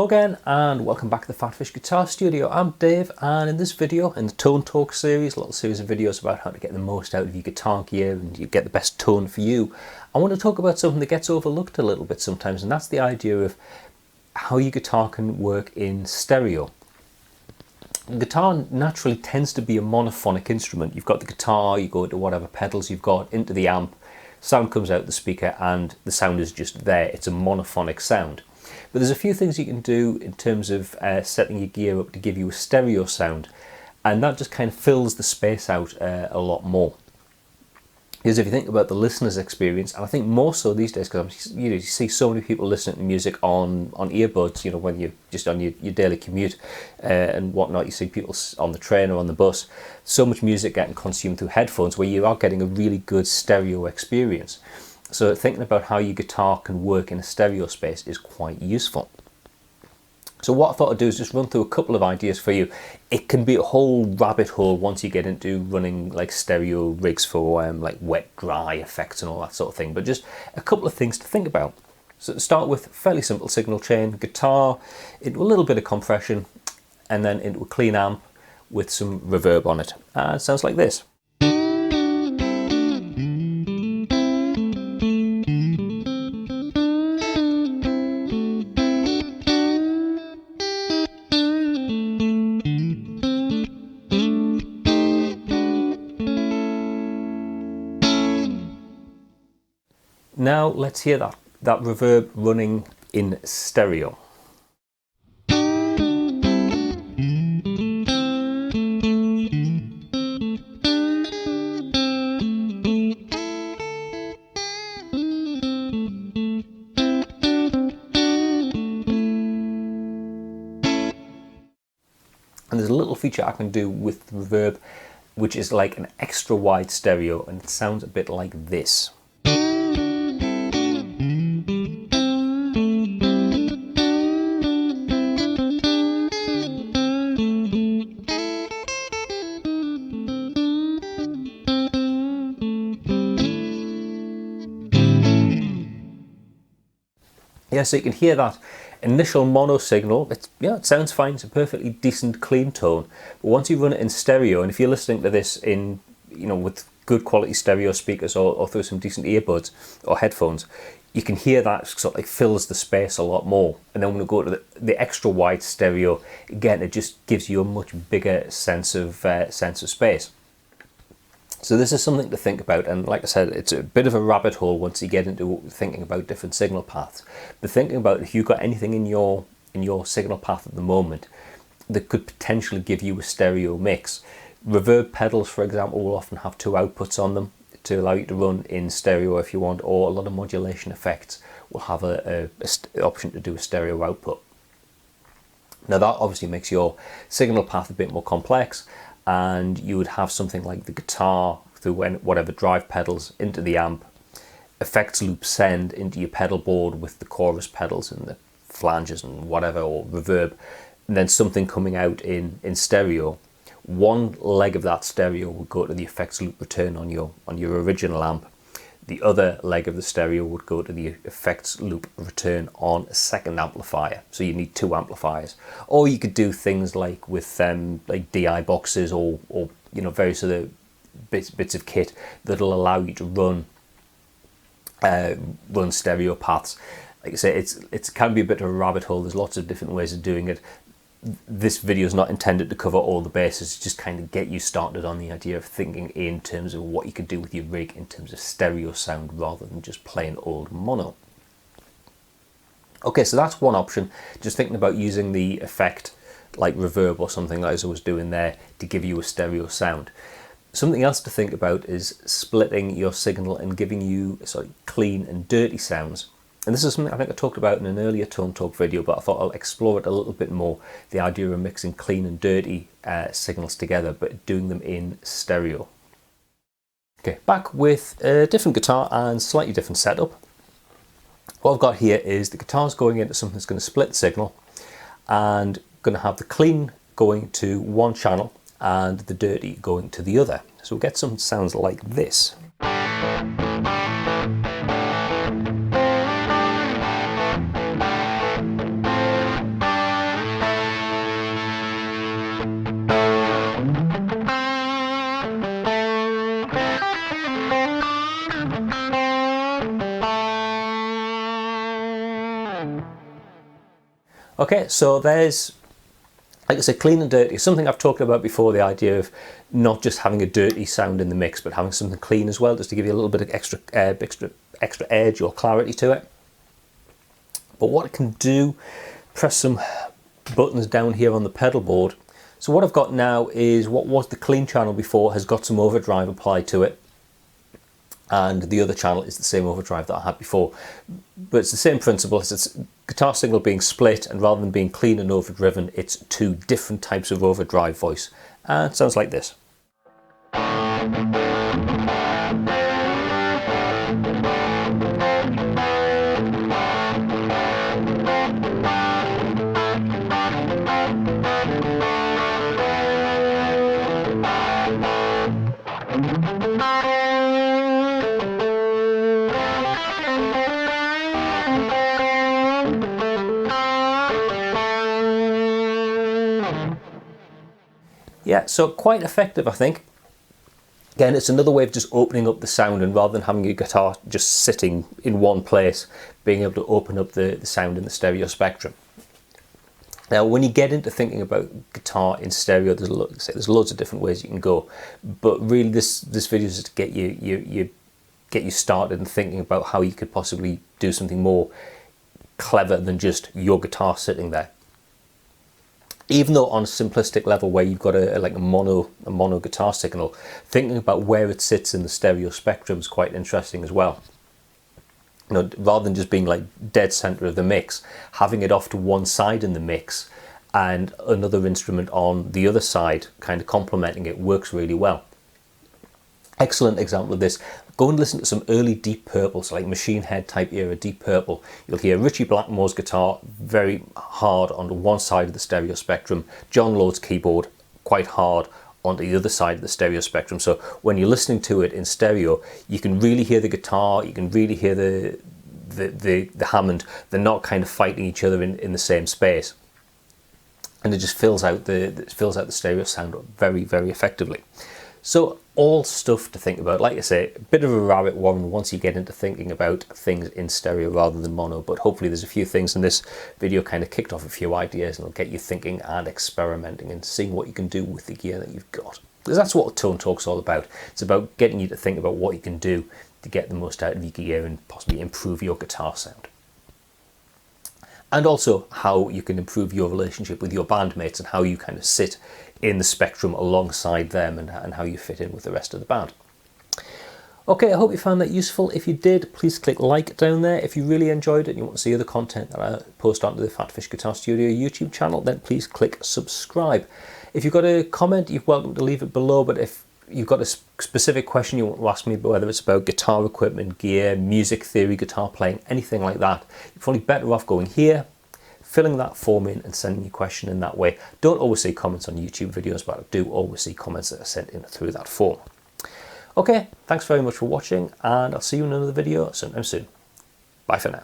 Hello again and welcome back to the PhatPhish Guitar Studio. I'm Dave, and in this video, in the Tone Talk series, a little series of videos about how to get the most out of your guitar gear and you get the best tone for you, I want to talk about something that gets overlooked a little bit sometimes, and that's the idea of how your guitar can work in stereo. The guitar naturally tends to be a monophonic instrument. You've got the guitar, you go into whatever pedals you've got, into the amp, sound comes out the speaker and the sound is just there. It's a monophonic sound. But there's a few things you can do in terms of setting your gear up to give you a stereo sound, and that just kind of fills the space out a lot more. Because if you think about the listener's experience, and I think more so these days, because you see so many people listening to music on earbuds, when you're just on your daily commute and whatnot, you see people on the train or on the bus, so much music getting consumed through headphones where you are getting a really good stereo experience. So thinking about how your guitar can work in a stereo space is quite useful. So what I thought I'd do is just run through a couple of ideas for you. It can be a whole rabbit hole once you get into running like stereo rigs for like wet, dry effects and all that sort of thing, but just a couple of things to think about. So to start with, fairly simple signal chain, guitar into a little bit of compression, and then into a clean amp with some reverb on it. It sounds like this. Now let's hear that reverb running in stereo. And there's a little feature I can do with the reverb, which is like an extra wide stereo, and it sounds a bit like this. Yeah, so you can hear that initial mono signal. It sounds fine. It's a perfectly decent, clean tone. But once you run it in stereo, and if you're listening to this in, with good quality stereo speakers or through some decent earbuds or headphones, you can hear that sort of like fills the space a lot more. And then when we go to the extra wide stereo, again, it just gives you a much bigger sense of space. So this is something to think about, and like I said, it's a bit of a rabbit hole once you get into thinking about different signal paths. But thinking about if you've got anything in your signal path at the moment that could potentially give you a stereo mix. Reverb pedals, for example, will often have two outputs on them to allow you to run in stereo if you want, or a lot of modulation effects will have an option to do a stereo output. Now that obviously makes your signal path a bit more complex, and you would have something like the guitar through whatever drive pedals into the amp, effects loop send into your pedal board with the chorus pedals and the flanges and whatever, or reverb, and then something coming out in stereo. One leg of that stereo would go to the effects loop return on your original amp. The other leg of the stereo would go to the effects loop return on a second amplifier. So you need two amplifiers. Or you could do things like with like DI boxes or various other bits of kit that'll allow you to run stereo paths. Like I say, it can be a bit of a rabbit hole. There's lots of different ways of doing it. This video is not intended to cover all the bases, just kind of get you started on the idea of thinking in terms of what you could do with your rig in terms of stereo sound rather than just plain old mono. Okay, so that's one option, just thinking about using the effect like reverb or something like I was doing there to give you a stereo sound. Something else to think about is splitting your signal and giving you clean and dirty sounds. And this is something I think I talked about in an earlier Tone Talk video, but I thought I'll explore it a little bit more. The idea of mixing clean and dirty signals together, but doing them in stereo. Okay, back with a different guitar and slightly different setup. What I've got here is the guitar's going into something that's going to split the signal, and going to have the clean going to one channel and the dirty going to the other. So we'll get some sounds like this. Okay, so there's, like I said, clean and dirty. Something I've talked about before, the idea of not just having a dirty sound in the mix, but having something clean as well, just to give you a little bit of extra edge or clarity to it. But what I can do, press some buttons down here on the pedal board. So what I've got now is what was the clean channel before has got some overdrive applied to it, and the other channel is the same overdrive that I had before. But it's the same principle. It's guitar signal being split, and rather than being clean and overdriven, it's two different types of overdrive voice. And it sounds like this. Yeah, so quite effective, I think. Again, it's another way of just opening up the sound, and rather than having your guitar just sitting in one place, being able to open up the sound in the stereo spectrum. Now, when you get into thinking about guitar in stereo, there's loads of different ways you can go. But really, this video is to get you started in thinking about how you could possibly do something more clever than just your guitar sitting there. Even though on a simplistic level where you've got a mono guitar signal, thinking about where it sits in the stereo spectrum is quite interesting as well. You know, rather than just being like dead center of the mix, having it off to one side in the mix and another instrument on the other side kind of complementing it works really well. Excellent example of this. Go and listen to some early Deep Purple, so like Machine Head type era Deep Purple. You'll hear Ritchie Blackmore's guitar very hard on one side of the stereo spectrum, John Lord's keyboard quite hard on the other side of the stereo spectrum. So when you're listening to it in stereo, you can really hear the guitar, you can really hear the Hammond. They're not kind of fighting each other in the same space, and it just fills out the stereo sound very, very effectively. So all stuff to think about. Like I say, a bit of a rabbit warren once you get into thinking about things in stereo rather than mono, but hopefully there's a few things in this video kind of kicked off a few ideas, and it'll get you thinking and experimenting and seeing what you can do with the gear that you've got. Because that's what Tone Talk's all about. It's about getting you to think about what you can do to get the most out of your gear and possibly improve your guitar sound. And also how you can improve your relationship with your bandmates and how you kind of sit in the spectrum alongside them, and how you fit in with the rest of the band. Okay, I hope you found that useful. If you did, please click like down there. If you really enjoyed it and you want to see other content that I post onto the PhatPhish Guitar Studio YouTube channel, then please click subscribe. If you've got a comment, you're welcome to leave it below, but if you've got a specific question you want to ask me, whether it's about guitar equipment, gear, music theory, guitar playing, anything like that, you're probably better off going here, filling that form in and sending your question in that way. Don't always see comments on YouTube videos, but I do always see comments that are sent in through that form. Okay, thanks very much for watching, and I'll see you in another video sometime soon. Bye for now.